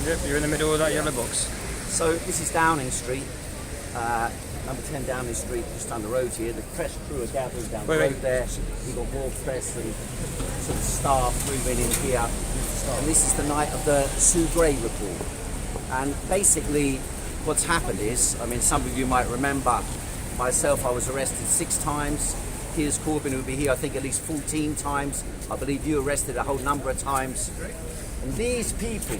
Yep, you're in the middle of that yellow box. So this is Downing Street, number 10 Downing Street, just down the road here. The press crew are gathered down the road there. We've got more press and sort of staff moving in here. And this is the night of the Sue Gray report. And basically what's happened is, I mean, some of you might remember, myself, I was arrested 6 times. Piers Corbyn will be here, I think, at least 14 times. I believe you arrested a whole number of times. And these people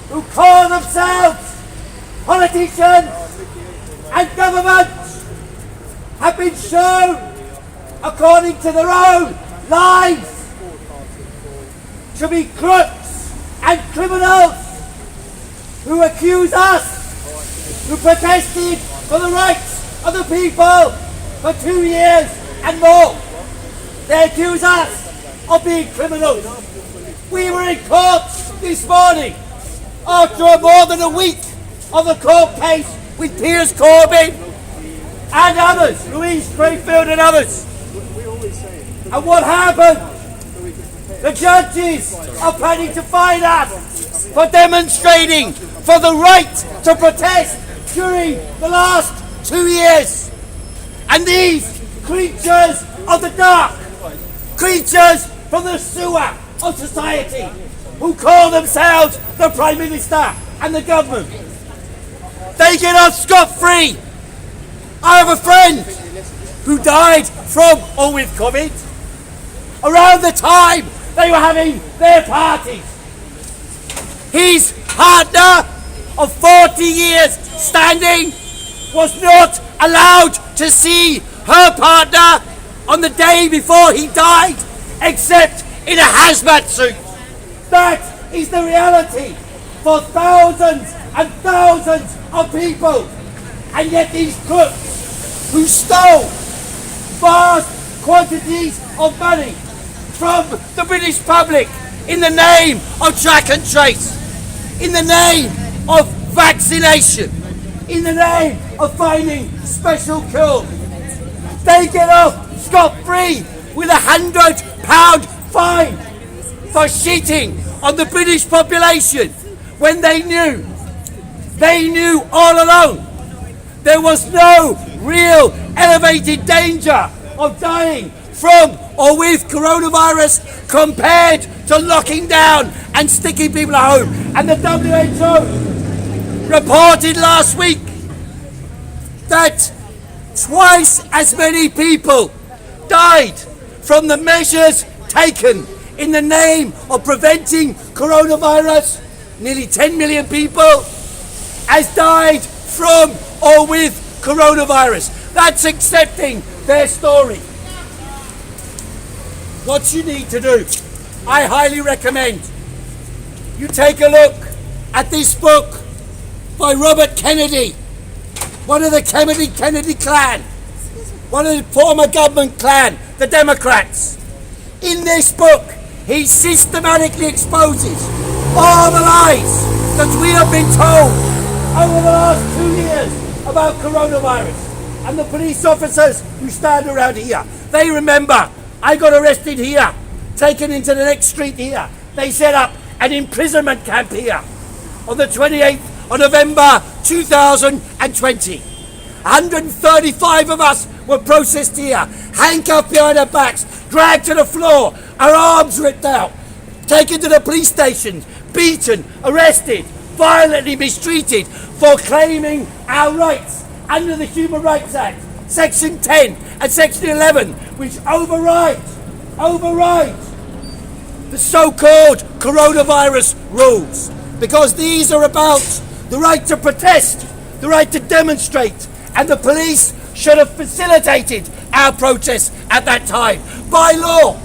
who call themselves politicians and government have been shown, according to their own lies, to be crooks and criminals who accuse us, who protested for the rights of the people for 2 years and more. They accuse us of being criminals. We were in court this morning after more than a week of the court case with Piers Corbyn and others, Louise Crayfield and others. And what happened? The judges are planning to fine us for demonstrating for the right to protest during the last 2 years. And these creatures of the dark, creatures from the sewer of society, who call themselves the Prime Minister and the government, they get off scot-free. I have a friend who died from or with COVID around the time they were having their parties. His partner of 40 years standing was not allowed to see her partner on the day before he died, except in a hazmat suit. That is the reality for thousands and thousands of people. And yet these crooks who stole vast quantities of money from the British public in the name of track and trace, in the name of vaccination, in the name of finding special cures, they get off scot-free with £100 fine for cheating on the British population when they knew all along there was no real elevated danger of dying from or with coronavirus compared to locking down and sticking people at home. And the WHO reported last week that twice as many people died from the measures taken in the name of preventing coronavirus, nearly 10 million people, as died from or with coronavirus. That's accepting their story. What you need to do, I highly recommend you take a look at this book by Robert Kennedy, one of the Kennedy clan, one of the former government clan, the Democrats. In this book, he systematically exposes all the lies that we have been told over the last 2 years about coronavirus. And the police officers who stand around here, they remember, I got arrested here, taken into the next street here. They set up an imprisonment camp here on the 28th of November 2020. 135 of us were processed here, handcuffed behind our backs, dragged to the floor, our arms ripped out, taken to the police stations, beaten, arrested, violently mistreated for claiming our rights under the Human Rights Act, Section 10 and Section 11, which overrides the so-called coronavirus rules, because these are about the right to protest, the right to demonstrate, and the police should have facilitated our protests at that time by law.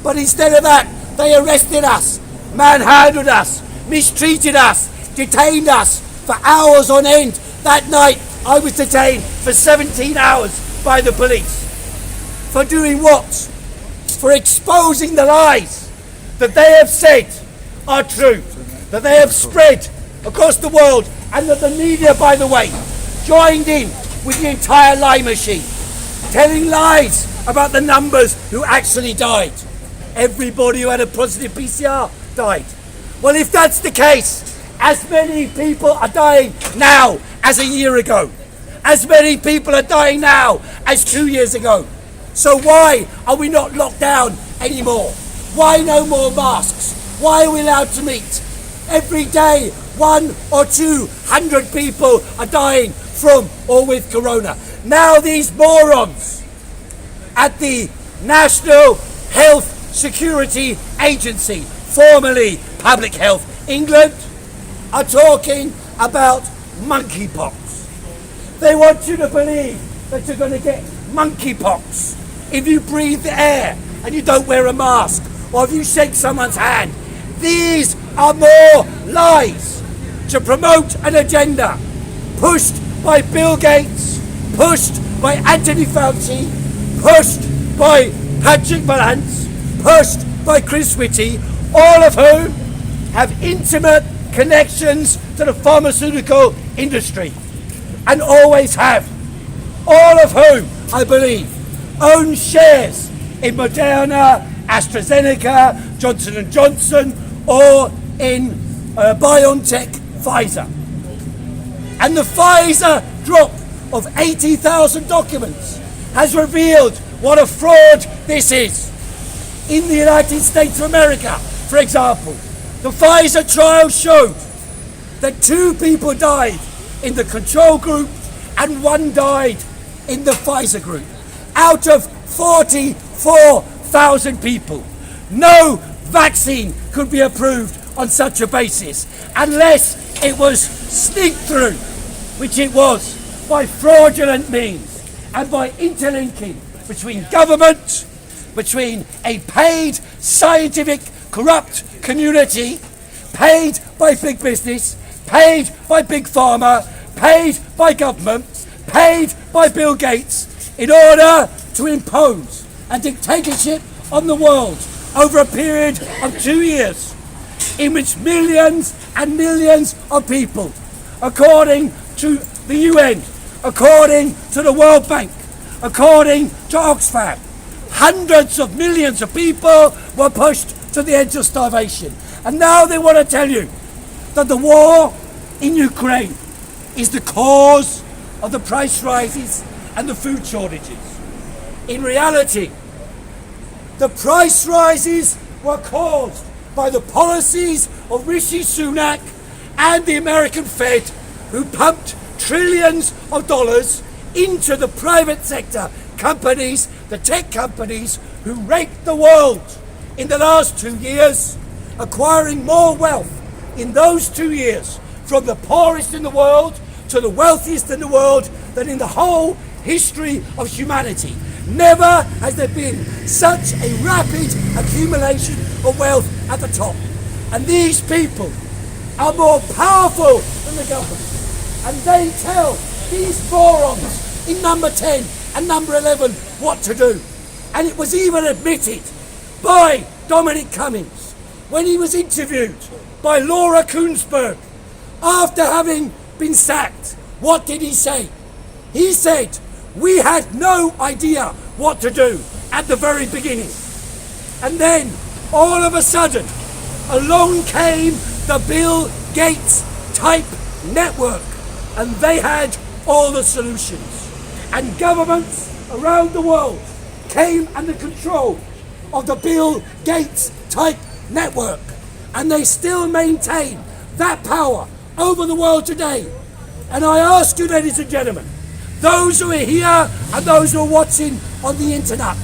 But instead of that, they arrested us, manhandled us, mistreated us, detained us for hours on end. That night, I was detained for 17 hours by the police. For doing what? For exposing the lies that they have said are true, that they have spread across the world, and that the media, by the way, joined in with the entire lie machine, telling lies about the numbers who actually died. Everybody who had a positive PCR died. Well, if that's the case, as many people are dying now as a year ago. As many people are dying now as 2 years ago. So why are we not locked down anymore? Why no more masks? Why are we allowed to meet? Every day, 100 or 200 people are dying from or with corona. Now these morons at the National Health Security Agency, formerly Public Health England, are talking about monkeypox. They want you to believe that you're going to get monkeypox if you breathe the air and you don't wear a mask, or if you shake someone's hand. These are more lies to promote an agenda pushed by Bill Gates, pushed by Anthony Fauci, pushed by Patrick Vallance, pushed by Chris Whitty, all of whom have intimate connections to the pharmaceutical industry and always have. All of whom, I believe, own shares in Moderna, AstraZeneca, Johnson & Johnson, or in BioNTech, Pfizer. And the Pfizer drop of 80,000 documents has revealed what a fraud this is. In the United States of America, for example, the Pfizer trial showed that 2 people died in the control group and 1 died in the Pfizer group. Out of 44,000 people, no vaccine could be approved on such a basis unless it was sneaked through, which it was, by fraudulent means and by interlinking between government, between a paid scientific corrupt community, paid by big business, paid by big pharma, paid by government, paid by Bill Gates, in order to impose a dictatorship on the world over a period of 2 years, in which millions and millions of people, according to the UN, according to the World Bank, according to Oxfam, hundreds of millions of people were pushed to the edge of starvation. And now they want to tell you that the war in Ukraine is the cause of the price rises and the food shortages. In reality, the price rises were caused by the policies of Rishi Sunak and the American Fed, who pumped trillions of dollars into the private sector companies, the tech companies, who raped the world in the last 2 years, acquiring more wealth in those 2 years from the poorest in the world to the wealthiest in the world than in the whole history of humanity. Never has there been such a rapid accumulation of wealth at the top. And these people are more powerful than the government. And they tell these morons in number 10 and number 11 what to do. And it was even admitted by Dominic Cummings when he was interviewed by Laura Kuenssberg after having been sacked. What did he say? He said, "We had no idea what to do at the very beginning." And then, all of a sudden, along came the Bill Gates type network, and they had all the solutions. And governments around the world came under control of the Bill Gates type network, and they still maintain that power over the world today. And I ask you, ladies and gentlemen, those who are here and those who are watching on the internet,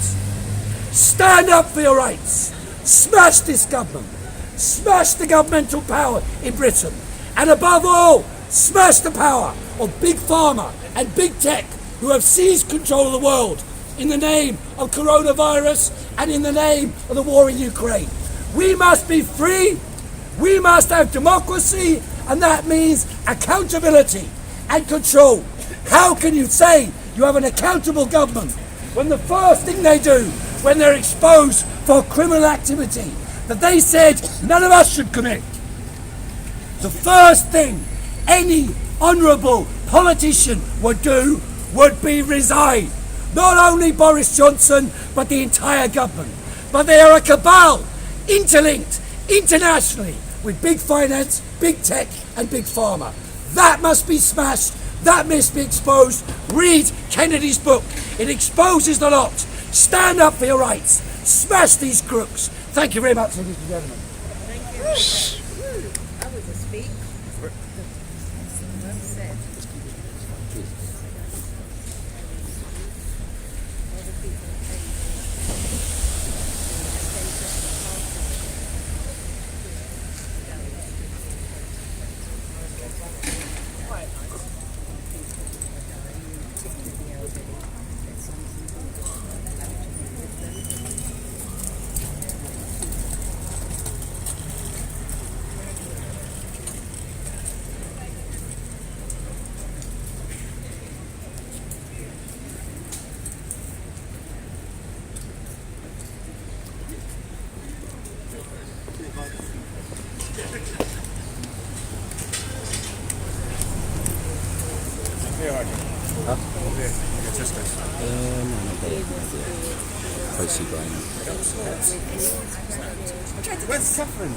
stand up for your rights. Smash this government. Smash the governmental power in Britain. And above all, smash the power of Big Pharma and Big Tech, who have seized control of the world in the name of coronavirus and in the name of the war in Ukraine. We must be free. We must have democracy, and that means accountability and control. How can you say you have an accountable government when the first thing they do when they're exposed for criminal activity that they said none of us should commit, the first thing any honourable politician would do would be resign? Not only Boris Johnson, but the entire government. But they are a cabal, interlinked, internationally with big finance, big tech and big pharma. That must be smashed. That must be exposed. Read Kennedy's book. It exposes the lot. Stand up for your rights. Smash these crooks. Thank you very much, ladies and gentlemen. Thank you. That was a speech. Well said. Where's Catherine?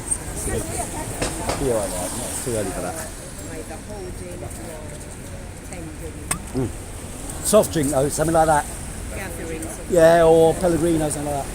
Be alright, not too early for that. The whole day, Soft drink though, something like that. gatherings. Yeah, or Pellegrino, something like that.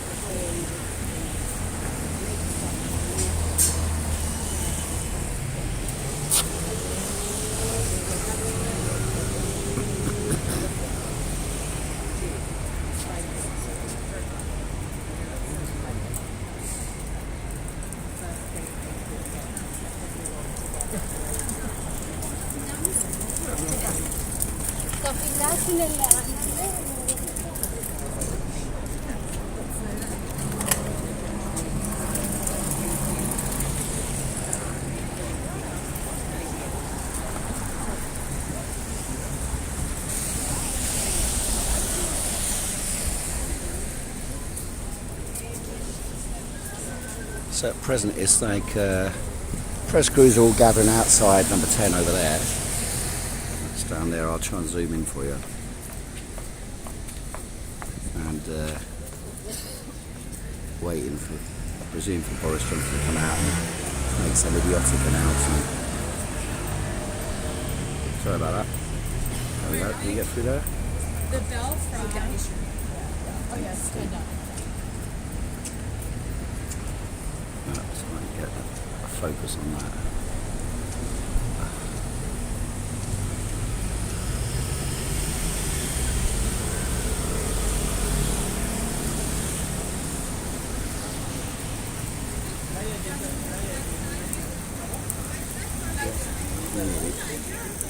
So at present it's like press crews are all gathering outside number 10 over there. It's down there, I'll try and zoom in for you. And waiting for, I presume, for Boris Johnson to come out and make some idiotic announcement. Sorry about that. There we go, can you get through there? The bell from... Oh yes, stand up. Just trying to get a focus on that.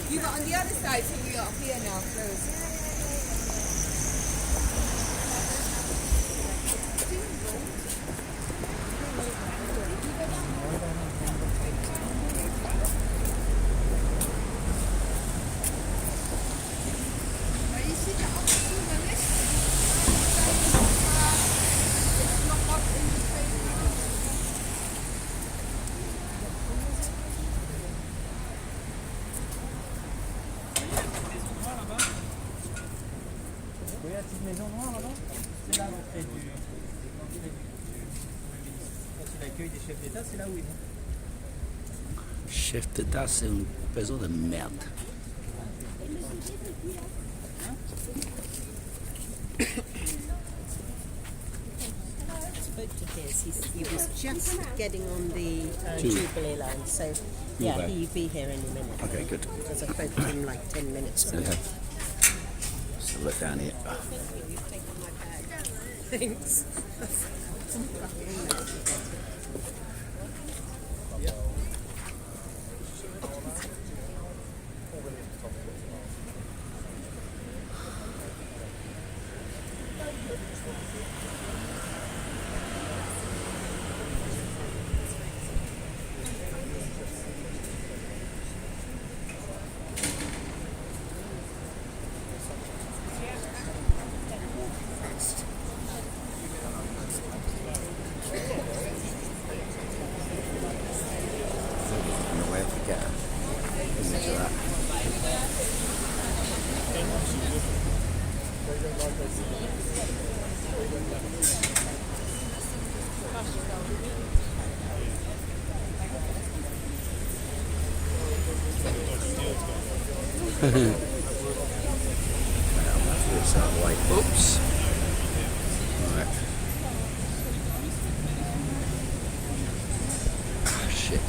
You were on the other side, so we are here now, close. Maison noire là-bas, c'est là l'entrée du c'est l'accueil des chefs d'État, c'est là où ils vont. Chef d'État, c'est un peso de merde. Spoke to his. He was just getting on the Jubilee line, so yeah, he'll be here any minute. Okay, good. Because I spoke to him like 10 minutes ago. Okay. Let's have a look down here. You've taken my bag. Thanks. This out of the way. Oops. Right. Ah, shit.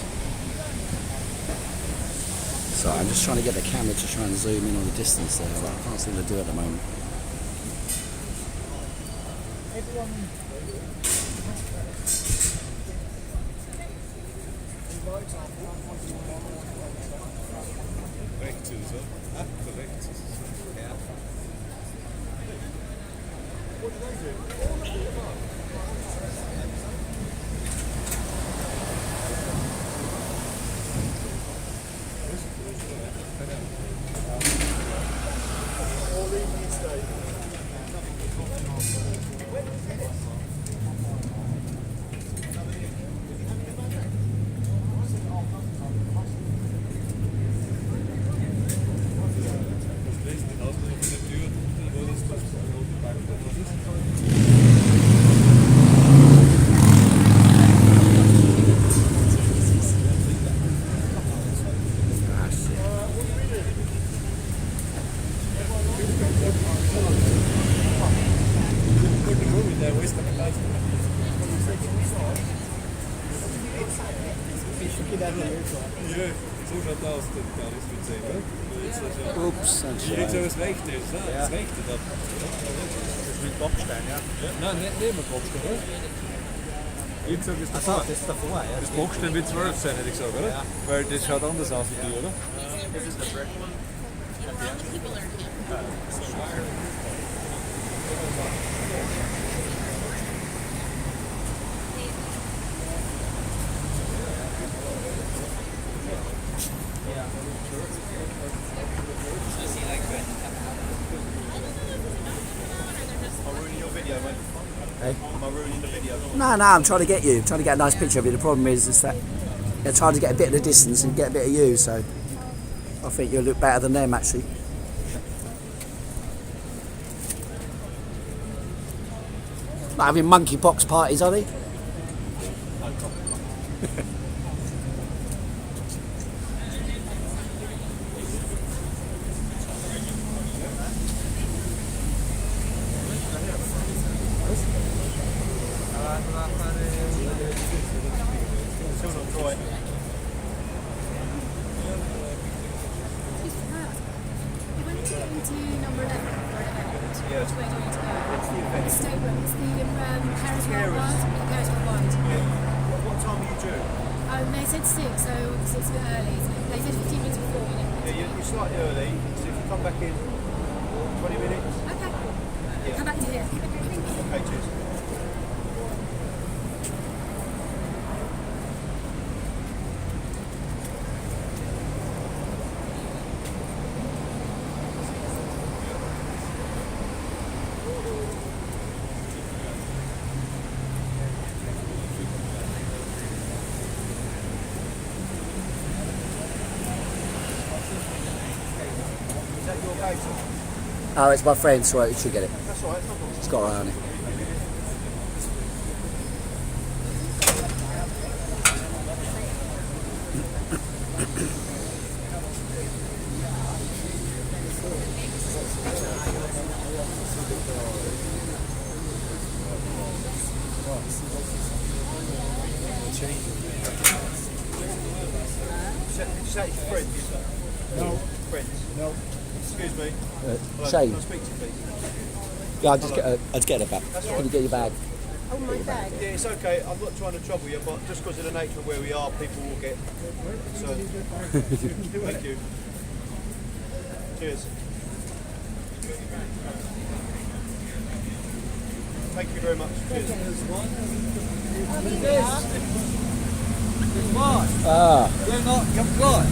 So I'm just trying to get the camera to try and zoom in on the distance there. I can't seem to do it at the moment. Oops, that's Hier right. zo is recht is, hè? Ja. Het rechte dat. Das ist mit Kopfstein, ja. Nein, nicht neben Boxstein, oder? Ich sag, ist davor. Das ist davor, ja. Das Boxstein wird 12 sein, hätte ich gesagt, oder? Ja. Weil das schaut anders aus wie die, oder? Das ist der Brick one. Hey? Am I ruining the video? No, I'm trying to get you. I'm trying to get a nice picture of you. The problem is that they're trying to get a bit of the distance and get a bit of you, so I think you'll look better than them, actually. Not having monkeypox parties, are they? When you get into number 11 for an event, which way do you want to go? The stateroom. It's the Paris World Wide. The Paris World Wide. What time are you due? They said 6, so it's a bit early. They said 15 minutes before. You're slightly early, so if you come back in 20 minutes. Okay. Come back to here. Okay, cheers. Is that your bag? Oh, it's my friend, so you should get it. That's all right. It's got her eye on it. Did you say it's your friends? No. Friends? No. Excuse me. Hello, Shane. Can I speak to you, please? Yeah, I'll get her back. Can you get your bag? Oh, my bag. Yeah, it's okay. I'm not trying to trouble you, but just because of the nature of where we are, people will get concerned. Thank you. Cheers. Thank you very much. Cheers. You're not comply.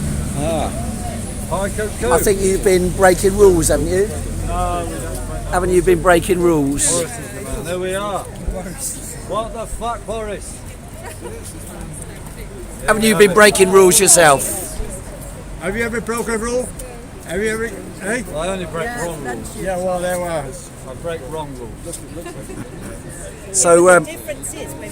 I think you've been breaking rules, haven't you? No, we don't. Haven't you been breaking rules? Boris is the man. There we are. What the fuck, Boris? Haven't you been breaking rules yourself? Have you ever broken a rule? Have you ever? Eh? I only break wrong rules. Yeah, well, there were. I break wrong rules. So, The difference is when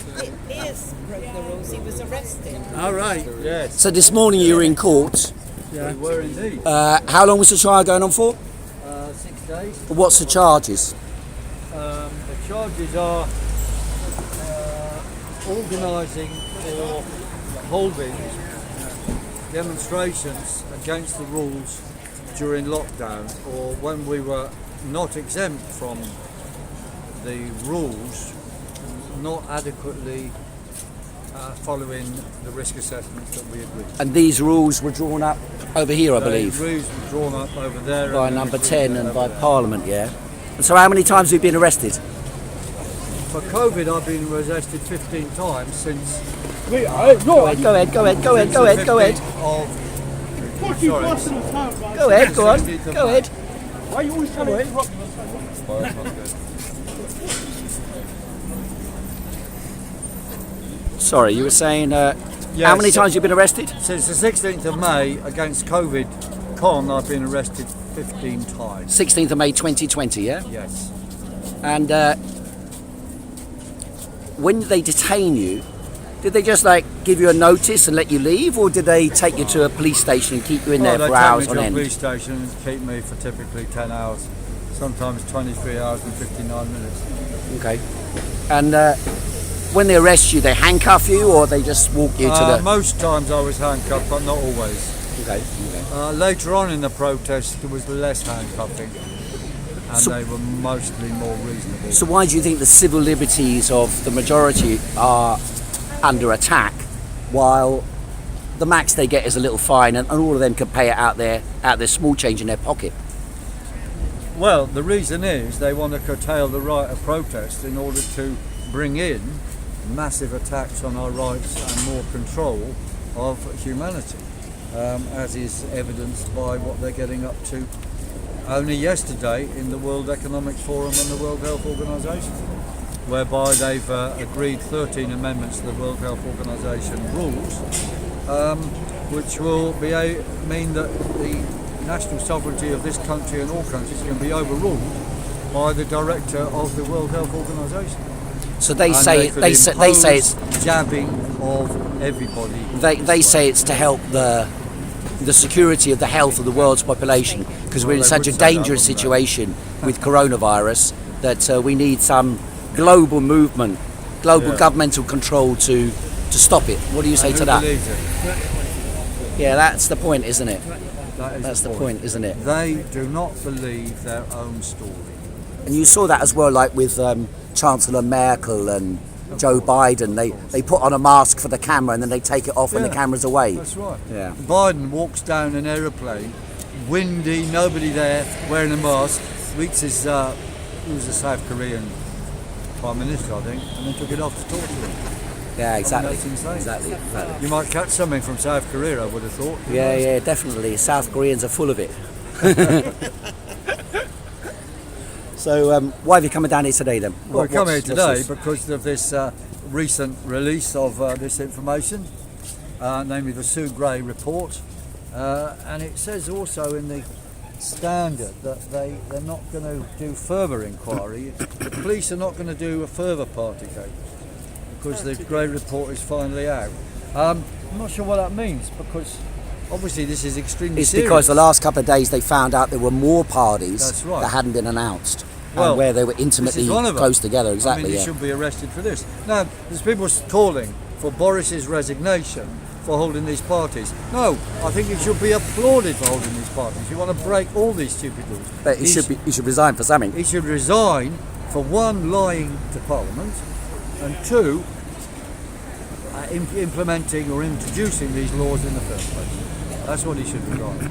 Piers broke the rules, he was arrested. All right. Yes. so this morning you were in court Yeah. We were indeed. How long was the trial going on for? 6 days. What's the charges? The charges are organising or holding demonstrations against the rules during lockdown, or when we were not exempt from the rules, not adequately following the risk assessments that we agreed. And these rules were drawn up over here, I believe, The rules were drawn up over there. by and then number agreed 10 and over by there. Parliament, yeah? And so how many times have you been arrested? For COVID, I've been arrested 15 times since. Go ahead. Since the 15th of- Sorry. Go ahead, go on. 16th of Go May. ahead. Why are you always trying to interrupt me? Well, that's not good. Sorry, you were saying how Yes. many times have you been arrested? Since the 16th of May, against COVID con, I've been arrested 15 times. 16th of May 2020, yeah? Yes. And when they detain you, did they just like give you a notice and let you leave, or did they take you to a police station and keep you in there Well, for they hours take on me to a end? police station and keep me for typically 10 hours, sometimes 23 hours and 59 minutes. Okay. And when they arrest you, they handcuff you, or they just walk you to the... Most times I was handcuffed, but not always. Okay. Later on in the protest, there was less handcuffing, and So- they were mostly more reasonable. So why do you think the civil liberties of the majority are under attack, while the max they get is a little fine, and all of them can pay it out their small change in their pocket? Well, the reason is they want to curtail the right of protest in order to bring in massive attacks on our rights and more control of humanity, as is evidenced by what they're getting up to only yesterday in the World Economic Forum and the World Health Organization, whereby they've agreed 13 amendments to the World Health Organization rules, which will mean that the national sovereignty of this country and all countries can be overruled by the director of the World Health Organization. So they And say could they say it's impose jabbing of everybody. they say it's to help the security of the health of the world's population, because we're in Well, they such a would say that, dangerous wouldn't they? situation with coronavirus that we need some global movement, global Yeah. governmental control to stop it. What do you say And to who that? believes it? Yeah, that's the point, isn't it? That is That's the point, isn't it? They do not believe their own story. And you saw that as well, like with Chancellor Merkel and Joe Biden. They put on a mask for the camera and then they take it off when the Yeah, camera's away. That's right. Yeah. Biden walks down an aeroplane, windy, nobody there, wearing a mask, meets his, who was a South Korean Prime Minister, I think, and then took it off to talk to him. Yeah, exactly. that's insane. Exactly. You might catch something from South Korea, I would have thought. Yeah, definitely. South Koreans are full of it. So, why have you come down here today then? Well, I come here What's today this? because of this recent release of this information, namely the Sue Gray report, and it says also in the Standard that they're not going to do further inquiry. The police are not going to do a further Partygate because the Gray report is finally out. I'm not sure what that means, because obviously this is extremely It's serious. because the last couple of days they found out there were more parties That's right. that hadn't been announced, Well, and where they were this intimately is one of them. close together. I Exactly. mean, he Yeah. should be arrested for this. Now, there's people calling for Boris's resignation for holding these parties. No, I think he should be applauded for holding these parties. You want to break all these stupid rules. But he should resign for something. He should resign for one, lying to Parliament, and two, implementing or introducing these laws in the first place. That's what he should resign.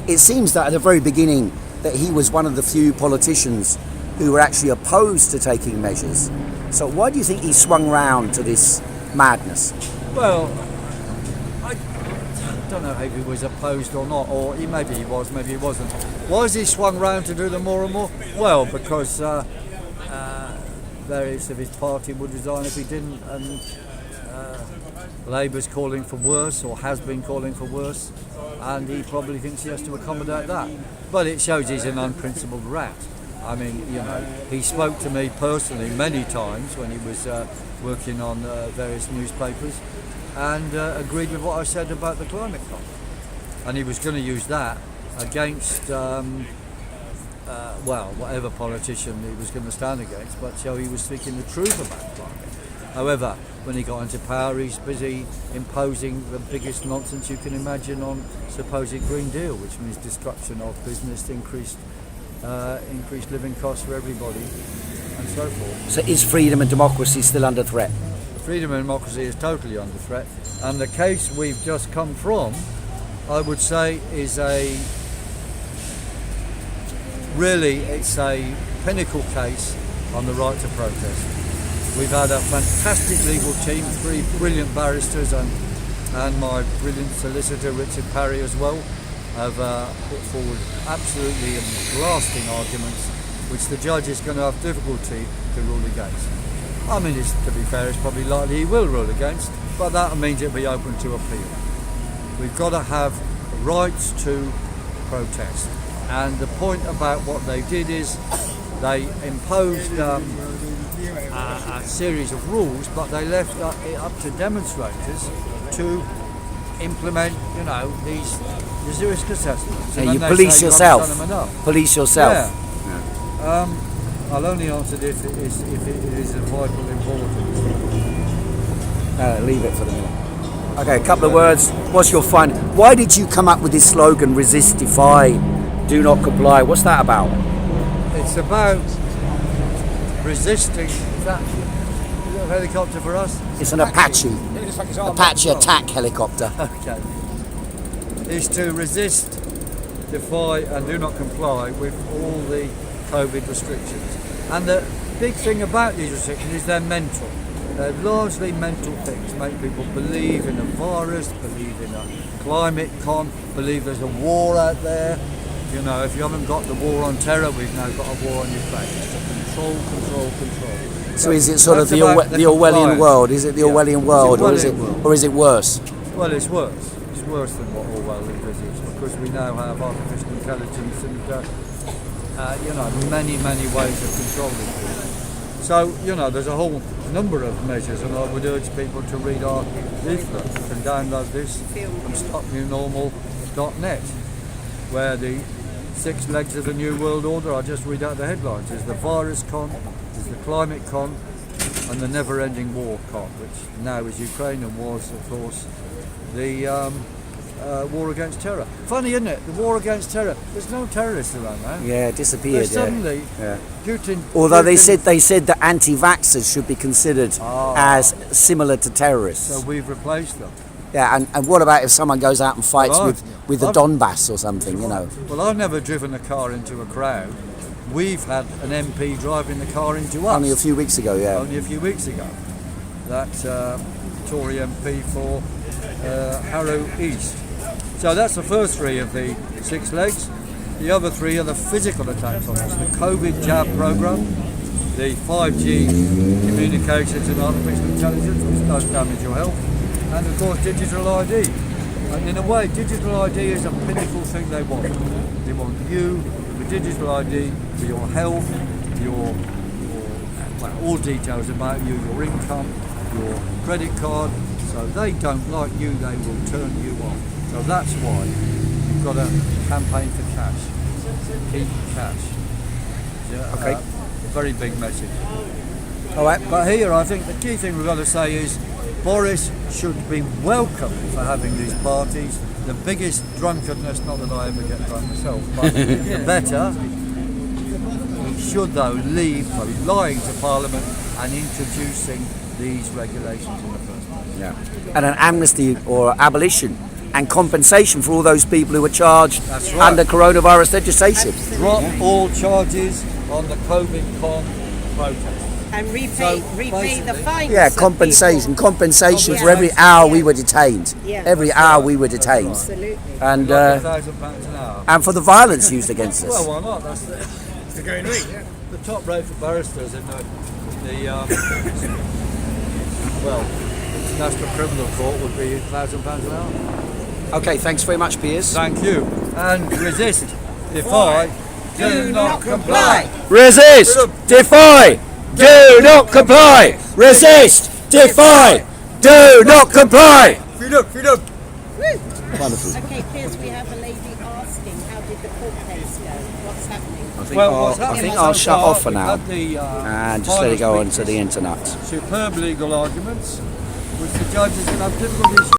It seems that at the very beginning that he was one of the few politicians who were actually opposed to taking measures. So why do you think he swung round to this madness? Well, I don't know if he was opposed or not, or maybe he was, maybe he wasn't. Why has he swung round to do them more and more? Well, because various of his party would resign if he didn't, and Labour's calling for worse, or has been calling for worse, and he probably thinks he has to accommodate that. But it shows he's an unprincipled rat. I mean, you know, he spoke to me personally many times when he was working on various newspapers, and agreed with what I said about the climate and he was going to use that against whatever politician he was going to stand against, but so he was speaking the truth about climate. However, when he got into power, he's busy imposing the biggest nonsense you can imagine on supposed Green Deal, which means destruction of business, increased living costs for everybody, and so forth. So is freedom and democracy still under threat? Freedom and democracy is totally under threat, and the case we've just come from, I would say, is it's a pinnacle case on the right to protest. We've had a fantastic legal team, 3 brilliant barristers and my brilliant solicitor Richard Parry as well have put forward absolutely blasting arguments which the judge is going to have difficulty to rule against. I mean, to be fair, it's probably likely he will rule against, but that means it'll be open to appeal. We've got to have rights to protest. And the point about what they did is they imposed a series of rules, but they left it up to demonstrators to implement, these risk assessments. You police yourself. Police yourself. Yeah. I'll only answer this if it is of vital importance. Leave it for the minute. Okay, a couple of words. What's your fun? Why did you come up with this slogan, resist, defy, do not comply? What's that about? It's about resisting. Is that a helicopter for us? It's an Apache attack helicopter. Okay. Is to resist, defy and do not comply with all the COVID restrictions. And the big thing about these restrictions is they're mental. They're largely mental things. Make people believe in a virus, believe in a climate believe there's a war out there. If you haven't got the war on terror, we've now got a war on Ukraine. It's to control. So is it sort of the Orwellian world? Is it the Orwellian world, or is it worse? Well, it's worse. It's worse than what Orwell envisaged, because we now have artificial intelligence and many ways of controlling people. So there's a whole number of measures, and I would urge people to read our leaflet. You can download this from stopnewnormal.net, where the 6 legs of the New World Order, I'll just read out the headlines. There's the virus con, there's the climate con, and the never-ending war con, which now is Ukraine and was, of course, the war against terror. Funny, isn't it? The war against terror. There's no terrorists around now. Yeah, it disappeared. Suddenly, Putin. Although they said that anti-vaxxers should be considered as similar to terrorists. So we've replaced them. Yeah, and what about if someone goes out and fights with the Donbass or something, Well, I've never driven a car into a crowd. We've had an MP driving the car into us. Only a few weeks ago, yeah. Only a few weeks ago. That Tory MP for Harrow East. So that's the first 3 of the 6 legs. The other 3 are the physical attacks on us. The COVID jab program, the 5G communications and artificial intelligence, which does damage your health, and of course digital ID. And in a way, digital ID is a pinnacle thing they want. They want you with digital ID for your health, all details about you, your income, your credit card. So they don't like you, they will turn you off. So that's why you've got a campaign for cash. Keep cash. Yeah, okay. Very big message. All right. But here, I think the key thing we've got to say is Boris should be welcomed for having these parties. The biggest drunkenness, not that I ever get drunk myself, but the better. He should, though, leave for lying to Parliament and introducing these regulations in the first place. Yeah. And an amnesty or abolition and compensation for all those people who were charged under coronavirus legislation. Drop all charges on the COVID con protest. And repay the fines. Yeah, compensation for every hour we were detained. Yeah. Every hour we were detained. Absolutely. And £1,000 an hour. and for the violence used against us. Well, why not? That's the going rate. Yeah. The top rate for barristers in the International Criminal Court would be £1,000 an hour. Okay, thanks very much, Piers. Thank you. And resist, defy, do not comply. Resist, defy, do not comply. Resist, defy, do not comply. Freedom. Wonderful. Okay, Piers, we have a lady asking, how did the court case go? What's happening? I think I'll shut off for now and just let it go onto the internet. Superb legal arguments, which the judges will have difficulties